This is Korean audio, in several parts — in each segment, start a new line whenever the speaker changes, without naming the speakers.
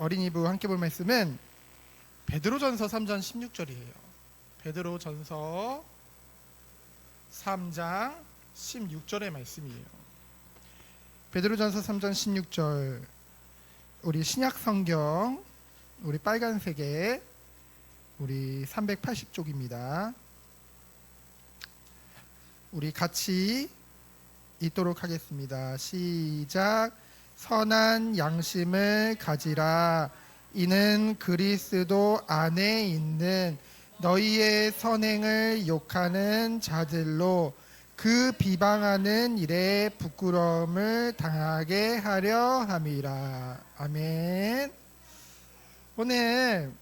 어린이부 함께 볼 말씀은 베드로전서 3장 16절이에요. 베드로전서 3장 16절의 말씀이에요. 베드로전서 3장 16절, 우리 신약 성경, 우리 빨간색에 우리 380쪽입니다. 우리 같이 읽도록 하겠습니다. 시작. 선한 양심을 가지라. 이는 그리스도 안에 있는 너희의 선행을 욕하는 자들로 그 비방하는 일에 부끄러움을 당하게 하려 함이라. 아멘. 오늘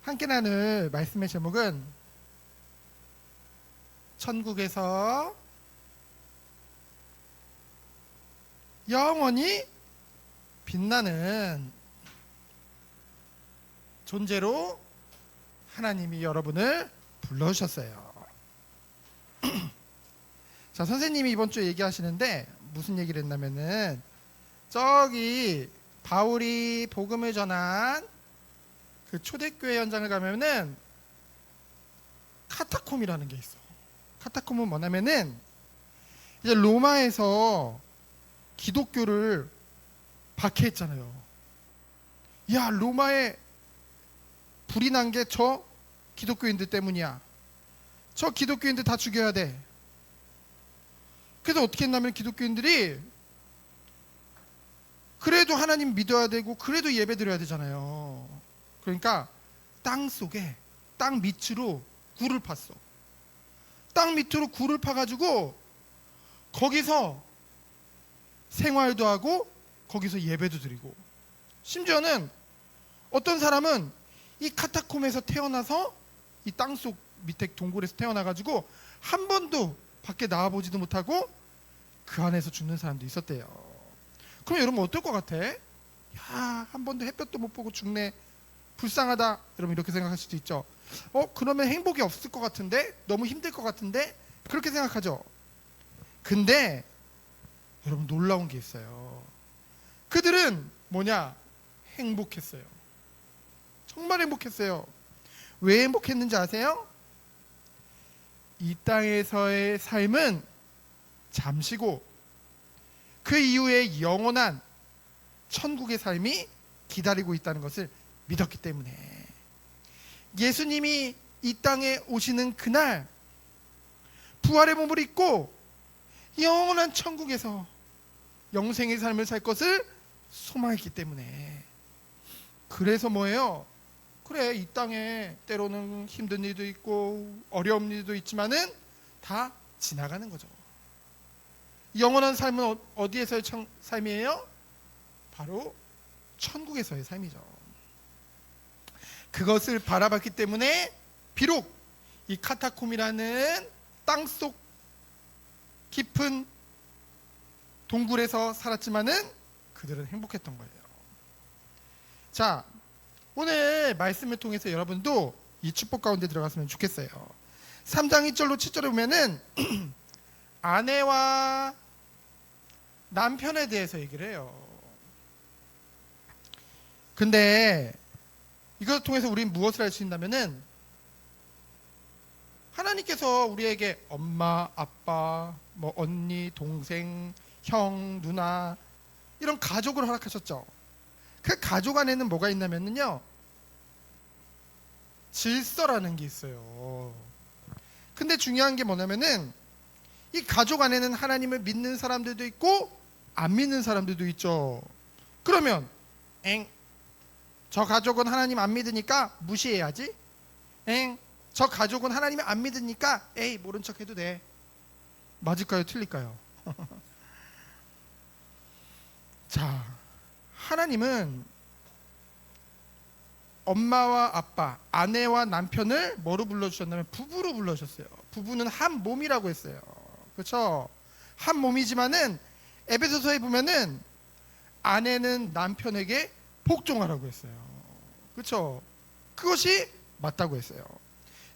함께 나눌 말씀의 제목은 천국에서 영원히 빛나는 존재로 하나님이 여러분을 불러주셨어요. 자, 선생님이 이번 주에 얘기하시는데 무슨 얘기를 했냐면은 저기 바울이 복음을 전한 그 초대교회 현장을 가면은 카타콤이라는 게 있어. 카타콤은 뭐냐면은 이제 로마에서 기독교를 박해했잖아요. 야, 로마에 불이 난 게 저 기독교인들 때문이야. 저 기독교인들 다 죽여야 돼. 그래서 어떻게 했냐면 기독교인들이 그래도 하나님 믿어야 되고 그래도 예배 드려야 되잖아요. 그러니까 땅 속에, 땅 밑으로 굴을 팠어. 땅 밑으로 굴을 파가지고 거기서 생활도 하고 거기서 예배도 드리고, 심지어는 어떤 사람은 이 카타콤에서 태어나서 이 땅속 밑에 동굴에서 태어나가지고 한 번도 밖에 나와보지도 못하고 그 안에서 죽는 사람도 있었대요. 그럼 여러분 어떨 것 같아? 야, 한 번도 햇볕도 못 보고 죽네, 불쌍하다. 여러분 이렇게 생각할 수도 있죠. 그러면 행복이 없을 것 같은데, 너무 힘들 것 같은데, 그렇게 생각하죠. 근데 여러분 놀라운 게 있어요. 그들은 뭐냐? 행복했어요. 정말 행복했어요. 왜 행복했는지 아세요? 이 땅에서의 삶은 잠시고 그 이후에 영원한 천국의 삶이 기다리고 있다는 것을 믿었기 때문에, 예수님이 이 땅에 오시는 그날 부활의 몸을 입고 영원한 천국에서 영생의 삶을 살 것을 소망했기 때문에, 그래서 뭐예요? 그래, 이 땅에 때로는 힘든 일도 있고 어려운 일도 있지만은 다 지나가는 거죠. 영원한 삶은 어디에서의 삶이에요? 바로 천국에서의 삶이죠. 그것을 바라봤기 때문에 비록 이 카타콤이라는 땅속 깊은 동굴에서 살았지만은 그들은 행복했던 거예요. 자, 오늘 말씀을 통해서 여러분도 이 축복 가운데 들어갔으면 좋겠어요. 3장 1절로 7절에 보면은 아내와 남편에 대해서 얘기를 해요. 근데 이것을 통해서 우리는 무엇을 알 수 있냐면은, 하나님께서 우리에게 엄마, 아빠, 뭐 언니, 동생, 형, 누나, 이런 가족을 허락하셨죠. 그 가족 안에는 뭐가 있냐면요, 질서라는 게 있어요. 근데 중요한 게 뭐냐면은 이 가족 안에는 하나님을 믿는 사람들도 있고 안 믿는 사람들도 있죠. 그러면 저 가족은 하나님 안 믿으니까 무시해야지. 저 가족은 하나님이 안 믿으니까 모른 척 해도 돼. 맞을까요? 틀릴까요? 자, 하나님은 엄마와 아빠, 아내와 남편을 뭐로 불러주셨냐면 부부로 불러주셨어요. 부부는 한 몸이라고 했어요. 그렇죠? 한 몸이지만은 에베소서에 보면은 아내는 남편에게 복종하라고 했어요. 그렇죠? 그것이 맞다고 했어요.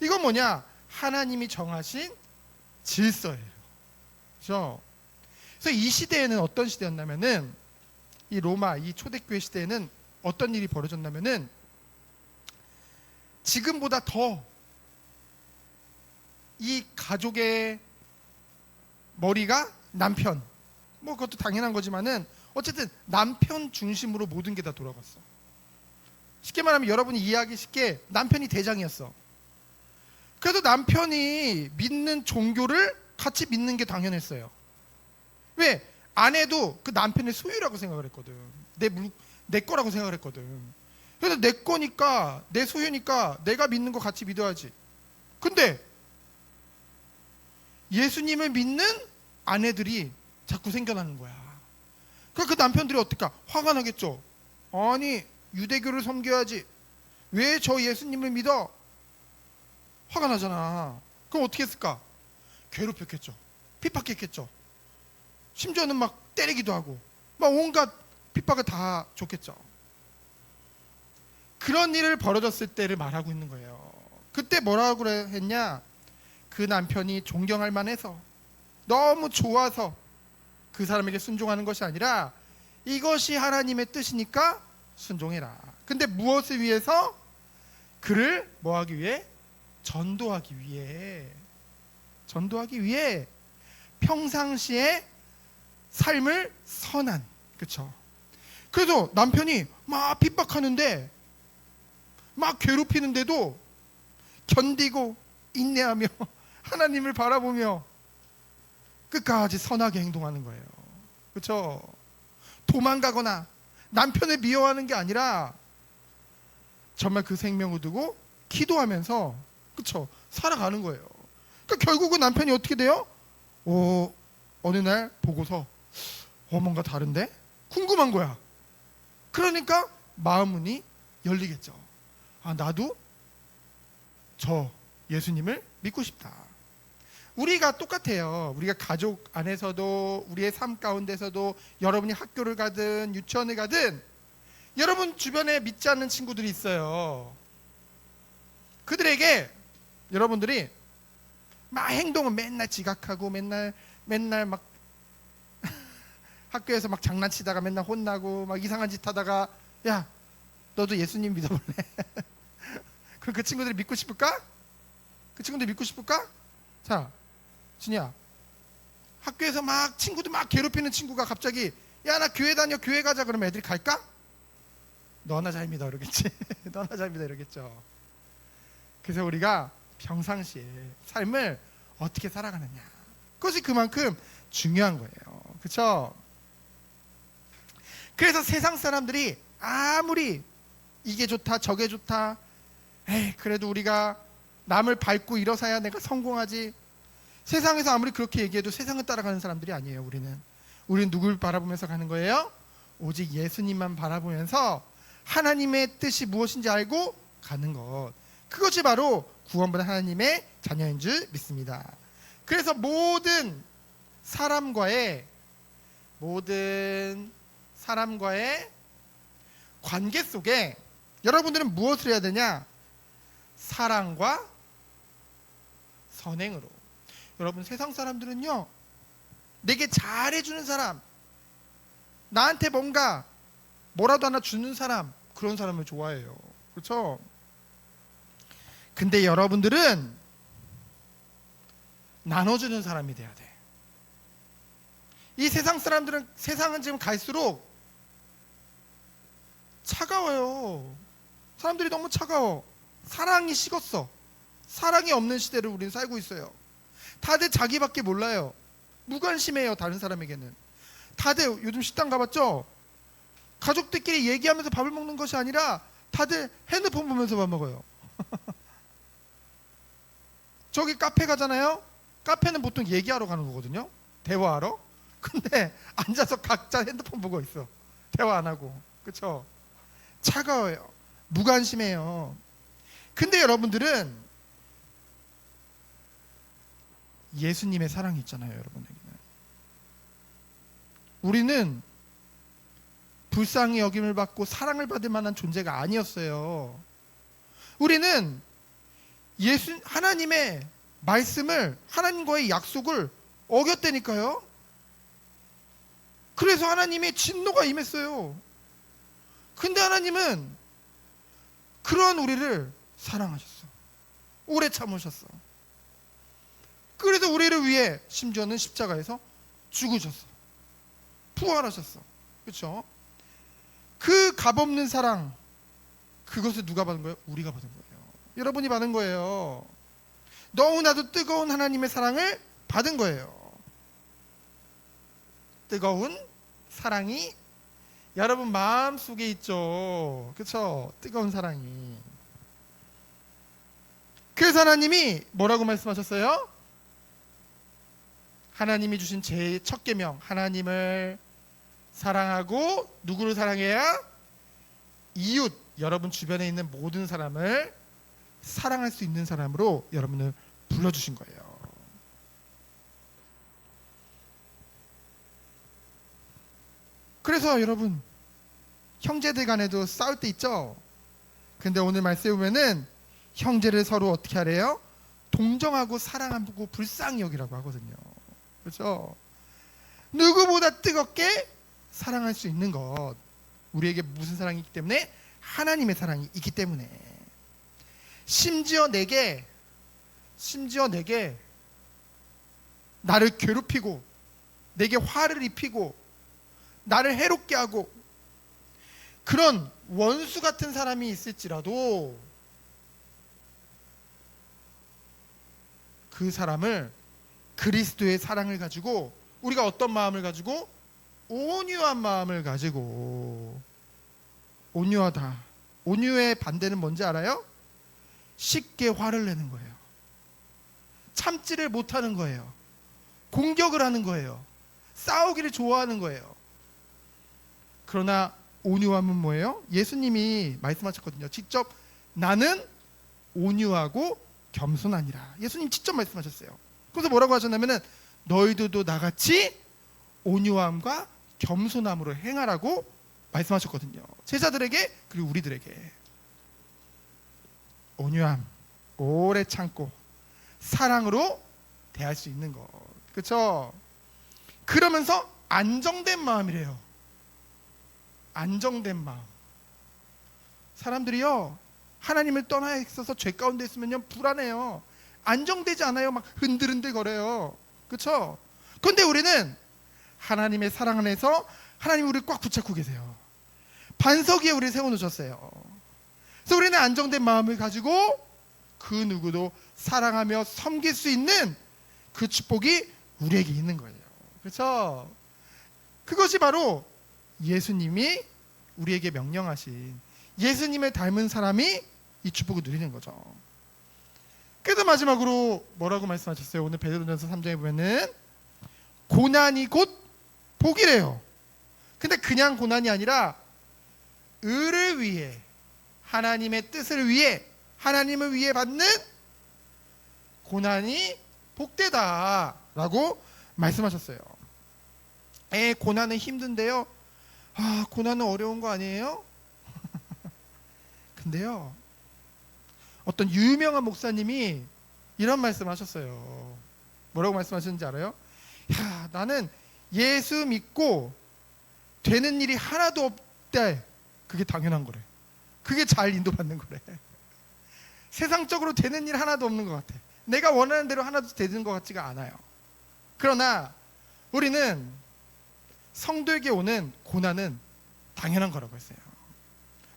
이건 뭐냐? 하나님이 정하신 질서예요. 그렇죠? 그래서 이 시대에는 어떤 시대였냐면은, 이 로마, 이 초대교회 시대에는 어떤 일이 벌어졌냐면은 지금보다 더 이 가족의 머리가 남편, 뭐 그것도 당연한 거지만은 어쨌든 남편 중심으로 모든 게 다 돌아갔어. 쉽게 말하면 여러분이 이해하기 쉽게 남편이 대장이었어. 그래도 남편이 믿는 종교를 같이 믿는 게 당연했어요. 왜? 아내도 그 남편의 소유라고 생각을 했거든. 내 거라고 생각을 했거든. 그래서 내 거니까, 내 소유니까 내가 믿는 거 같이 믿어야지. 근데 예수님을 믿는 아내들이 자꾸 생겨나는 거야. 그 남편들이 어떨까? 화가 나겠죠. 아니, 유대교를 섬겨야지. 왜 저 예수님을 믿어? 화가 나잖아. 그럼 어떻게 했을까? 괴롭혔겠죠. 핍박했겠죠. 심지어는 막 때리기도 하고 막 온갖 핍박을 다 줬겠죠. 그런 일을 벌어졌을 때를 말하고 있는 거예요. 그때 뭐라고 했냐? 그 남편이 존경할 만해서, 너무 좋아서 그 사람에게 순종하는 것이 아니라 이것이 하나님의 뜻이니까 순종해라. 근데 무엇을 위해서? 그를 뭐하기 위해? 전도하기 위해 평상시에 삶을 선한, 그쵸? 그래서 남편이 막 핍박하는데, 막 괴롭히는데도 견디고 인내하며 하나님을 바라보며 끝까지 선하게 행동하는 거예요. 그렇죠? 도망가거나 남편을 미워하는 게 아니라 정말 그 생명을 두고 기도하면서, 그렇죠? 살아가는 거예요. 그러니까 결국은 남편이 어떻게 돼요? 어느 날 보고서 뭔가 다른데? 궁금한 거야. 그러니까 마음 문이 열리겠죠. 아, 나도 저 예수님을 믿고 싶다. 우리가 똑같아요. 우리가 가족 안에서도, 우리의 삶 가운데서도, 여러분이 학교를 가든 유치원을 가든 여러분 주변에 믿지 않는 친구들이 있어요. 그들에게 여러분들이 막 행동은 맨날 지각하고 맨날 막 학교에서 막 장난치다가 맨날 혼나고 막 이상한 짓 하다가, 야, 너도 예수님 믿어볼래? 그럼 그 친구들이 믿고 싶을까? 그 친구들 믿고 싶을까? 자, 진이야, 학교에서 막 친구들 막 괴롭히는 친구가 갑자기 야, 나 교회 다녀, 교회 가자 그러면 애들이 갈까? 너나 잘 믿어 이러겠지. 너나 잘 믿어 이러겠죠. 그래서 우리가 평상시에 삶을 어떻게 살아가느냐, 그것이 그만큼 중요한 거예요. 그렇죠? 그래서 세상 사람들이 아무리 이게 좋다 저게 좋다, 에이 그래도 우리가 남을 밟고 일어서야 내가 성공하지, 세상에서 아무리 그렇게 얘기해도 세상을 따라가는 사람들이 아니에요. 우리는 누굴 바라보면서 가는 거예요? 오직 예수님만 바라보면서 하나님의 뜻이 무엇인지 알고 가는 것, 그것이 바로 구원받은 하나님의 자녀인 줄 믿습니다. 그래서 모든 사람과의 관계 속에 여러분들은 무엇을 해야 되냐? 사랑과 선행으로. 여러분, 세상 사람들은요, 내게 잘해주는 사람, 나한테 뭐라도 하나 주는 사람, 그런 사람을 좋아해요. 그렇죠? 근데 여러분들은 나눠주는 사람이 돼야 돼. 이 세상은 지금 갈수록 차가워요. 사람들이 너무 차가워. 사랑이 식었어. 사랑이 없는 시대를 우리는 살고 있어요. 다들 자기밖에 몰라요. 무관심해요, 다른 사람에게는. 다들 요즘 식당 가봤죠? 가족들끼리 얘기하면서 밥을 먹는 것이 아니라 다들 핸드폰 보면서 밥 먹어요. 저기 카페 가잖아요? 카페는 보통 얘기하러 가는 거거든요. 대화하러. 근데 앉아서 각자 핸드폰 보고 있어. 대화 안 하고. 그렇죠? 차가워요. 무관심해요. 근데 여러분들은 예수님의 사랑이 있잖아요, 여러분에게는. 우리는 불쌍히 여김을 받고 사랑을 받을 만한 존재가 아니었어요. 우리는 하나님의 말씀을, 하나님과의 약속을 어겼다니까요. 그래서 하나님의 진노가 임했어요. 근데 하나님은 그러한 우리를 사랑하셨어. 오래 참으셨어. 그래서 우리를 위해 심지어는 십자가에서 죽으셨어. 부활하셨어. 그렇죠? 그 값없는 사랑, 그것을 누가 받은 거예요? 우리가 받은 거예요. 여러분이 받은 거예요. 너무나도 뜨거운 하나님의 사랑을 받은 거예요. 뜨거운 사랑이 여러분 마음속에 있죠. 그렇죠? 뜨거운 사랑이. 그래서 하나님이 뭐라고 말씀하셨어요? 하나님이 주신 제 첫 계명, 하나님을 사랑하고 누구를 사랑해야? 이웃, 여러분 주변에 있는 모든 사람을 사랑할 수 있는 사람으로 여러분을 불러주신 거예요. 그래서 여러분 형제들 간에도 싸울 때 있죠. 근데 오늘 말씀에 보면은 형제를 서로 어떻게 하래요? 동정하고 사랑하고 불쌍히 여기라고 하거든요. 그렇죠? 누구보다 뜨겁게 사랑할 수 있는 것, 우리에게 무슨 사랑이 있기 때문에? 하나님의 사랑이 있기 때문에. 심지어 내게 나를 괴롭히고 내게 화를 입히고 나를 해롭게 하고 그런 원수 같은 사람이 있을지라도 그 사람을 그리스도의 사랑을 가지고, 우리가 어떤 마음을 가지고? 온유한 마음을 가지고. 온유하다. 온유의 반대는 뭔지 알아요? 쉽게 화를 내는 거예요. 참지를 못하는 거예요. 공격을 하는 거예요. 싸우기를 좋아하는 거예요. 그러나 온유함은 뭐예요? 예수님이 말씀하셨거든요. 직접 나는 온유하고 겸손하니라. 예수님 직접 말씀하셨어요. 그래서 뭐라고 하셨냐면은 너희들도 나같이 온유함과 겸손함으로 행하라고 말씀하셨거든요. 제자들에게 그리고 우리들에게. 온유함, 오래 참고 사랑으로 대할 수 있는 것. 그렇죠? 그러면서 안정된 마음이래요. 안정된 마음. 사람들이요, 하나님을 떠나 있어서 죄 가운데 있으면요 불안해요. 안정되지 않아요. 막 흔들흔들 거려요. 그렇죠? 그런데 우리는 하나님의 사랑 안에서 하나님 우리를 꽉 붙잡고 계세요. 반석 위에 우리를 세워놓으셨어요. 그래서 우리는 안정된 마음을 가지고 그 누구도 사랑하며 섬길 수 있는 그 축복이 우리에게 있는 거예요. 그렇죠? 그것이 바로 예수님이 우리에게 명령하신, 예수님을 닮은 사람이 이 축복을 누리는 거죠. 그래서 마지막으로 뭐라고 말씀하셨어요? 오늘 베드로전서 3장에 보면은 고난이 곧 복이래요. 근데 그냥 고난이 아니라 의를 위해, 하나님의 뜻을 위해, 하나님을 위해 받는 고난이 복되다라고 말씀하셨어요. 고난은 힘든데요. 고난은 어려운 거 아니에요? 근데요, 어떤 유명한 목사님이 이런 말씀하셨어요. 뭐라고 말씀하셨는지 알아요? 야, 나는 예수 믿고 되는 일이 하나도 없대. 그게 당연한 거래. 그게 잘 인도받는 거래. 세상적으로 되는 일 하나도 없는 것 같아. 내가 원하는 대로 하나도 되는 것 같지가 않아요. 그러나 우리는 성도에게 오는 고난은 당연한 거라고 했어요.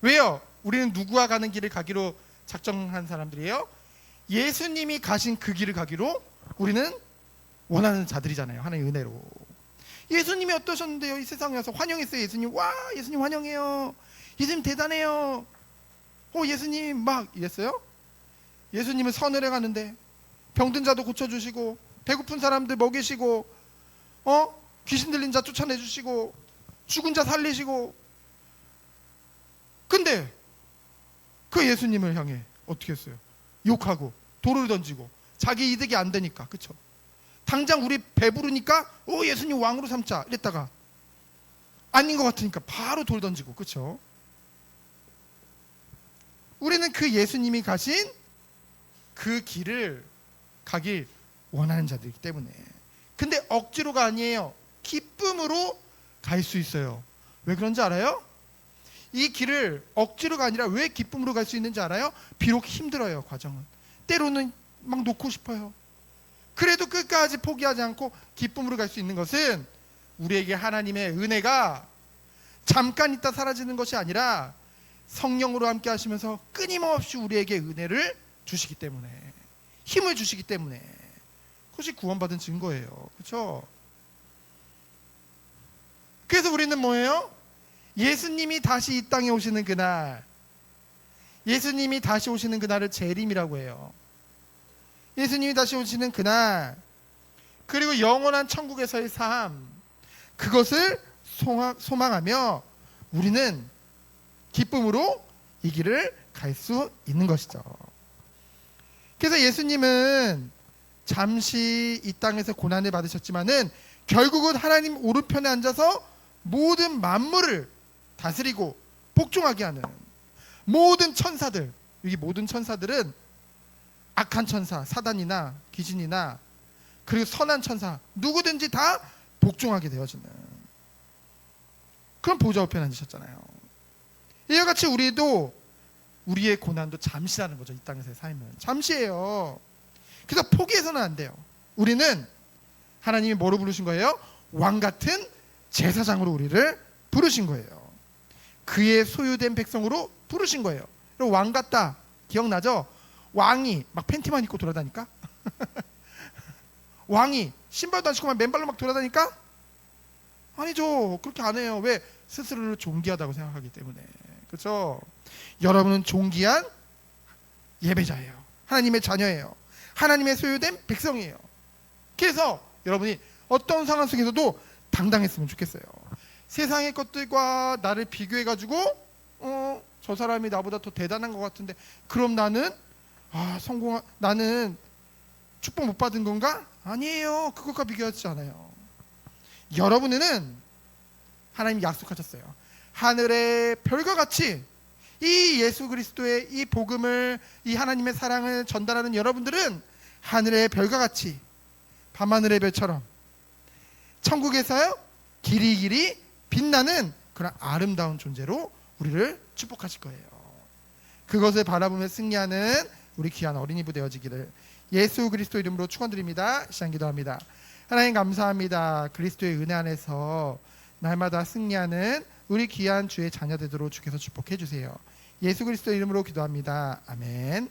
왜요? 우리는 누구와 가는 길을 가기로 작정한 사람들이에요? 예수님이 가신 그 길을 가기로 우리는 원하는 자들이잖아요. 하나님의 은혜로. 예수님이 어떠셨는데요? 이 세상에 와서 환영했어요. 예수님, 와, 예수님 환영해요. 예수님 대단해요. 예수님 막 이랬어요? 예수님은 선을 행하는데 병든 자도 고쳐주시고, 배고픈 사람들 먹이시고, 귀신 들린 자 쫓아내주시고, 죽은 자 살리시고. 근데 그 예수님을 향해 어떻게 했어요? 욕하고 돌을 던지고, 자기 이득이 안 되니까. 그쵸? 당장 우리 배부르니까 예수님 왕으로 삼자 이랬다가 아닌 것 같으니까 바로 돌 던지고. 그쵸? 우리는 그 예수님이 가신 그 길을 가길 원하는 자들이기 때문에. 근데 억지로가 아니에요. 기쁨으로 갈 수 있어요. 왜 그런지 알아요? 이 길을 억지로가 아니라 왜 기쁨으로 갈 수 있는지 알아요? 비록 힘들어요, 과정은. 때로는 막 놓고 싶어요. 그래도 끝까지 포기하지 않고 기쁨으로 갈 수 있는 것은 우리에게 하나님의 은혜가 잠깐 있다 사라지는 것이 아니라 성령으로 함께 하시면서 끊임없이 우리에게 은혜를 주시기 때문에, 힘을 주시기 때문에, 그것이 구원받은 증거예요. 그렇죠? 그래서 우리는 뭐예요? 예수님이 다시 이 땅에 오시는 그날, 예수님이 다시 오시는 그날을 재림이라고 해요. 예수님이 다시 오시는 그날, 그리고 영원한 천국에서의 삶, 그것을 소망하며 우리는 기쁨으로 이 길을 갈 수 있는 것이죠. 그래서 예수님은 잠시 이 땅에서 고난을 받으셨지만은 결국은 하나님 오른편에 앉아서 모든 만물을 다스리고 복종하게 하는 모든 천사들, 여기 모든 천사들은 악한 천사, 사단이나 귀신이나 그리고 선한 천사, 누구든지 다 복종하게 되어지는 그런 보좌 우편에 앉으셨잖아요. 이와 같이 우리도 우리의 고난도 잠시라는 거죠. 이 땅에서의 삶은 잠시예요. 그래서 포기해서는 안 돼요. 우리는 하나님이 뭐로 부르신 거예요? 왕 같은 제사장으로 우리를 부르신 거예요. 그의 소유된 백성으로 부르신 거예요. 왕 같다, 기억나죠? 왕이 막 팬티만 입고 돌아다니까? 왕이 신발도 안 신고 맨발로 막 돌아다니까? 아니죠. 그렇게 안 해요. 왜? 스스로를 존귀하다고 생각하기 때문에. 그렇죠? 여러분은 존귀한 예배자예요. 하나님의 자녀예요. 하나님의 소유된 백성이에요. 그래서 여러분이 어떤 상황 속에서도 당당했으면 좋겠어요. 세상의 것들과 나를 비교해가지고 저 사람이 나보다 더 대단한 것 같은데 그럼 나는 나는 축복 못 받은 건가? 아니에요. 그것과 비교하지 않아요. 여러분은 하나님이 약속하셨어요. 하늘의 별과 같이 이 예수 그리스도의 이 복음을, 이 하나님의 사랑을 전달하는 여러분들은 하늘의 별과 같이 밤하늘의 별처럼 천국에서요 길이길이 빛나는 그런 아름다운 존재로 우리를 축복하실 거예요. 그것을 바라보며 승리하는 우리 귀한 어린이 부대 되어지기를 예수 그리스도 이름으로 축원드립니다. 시간 기도합니다. 하나님 감사합니다. 그리스도의 은혜 안에서 날마다 승리하는 우리 귀한 주의 자녀 되도록 주께서 축복해 주세요. 예수 그리스도 이름으로 기도합니다. 아멘.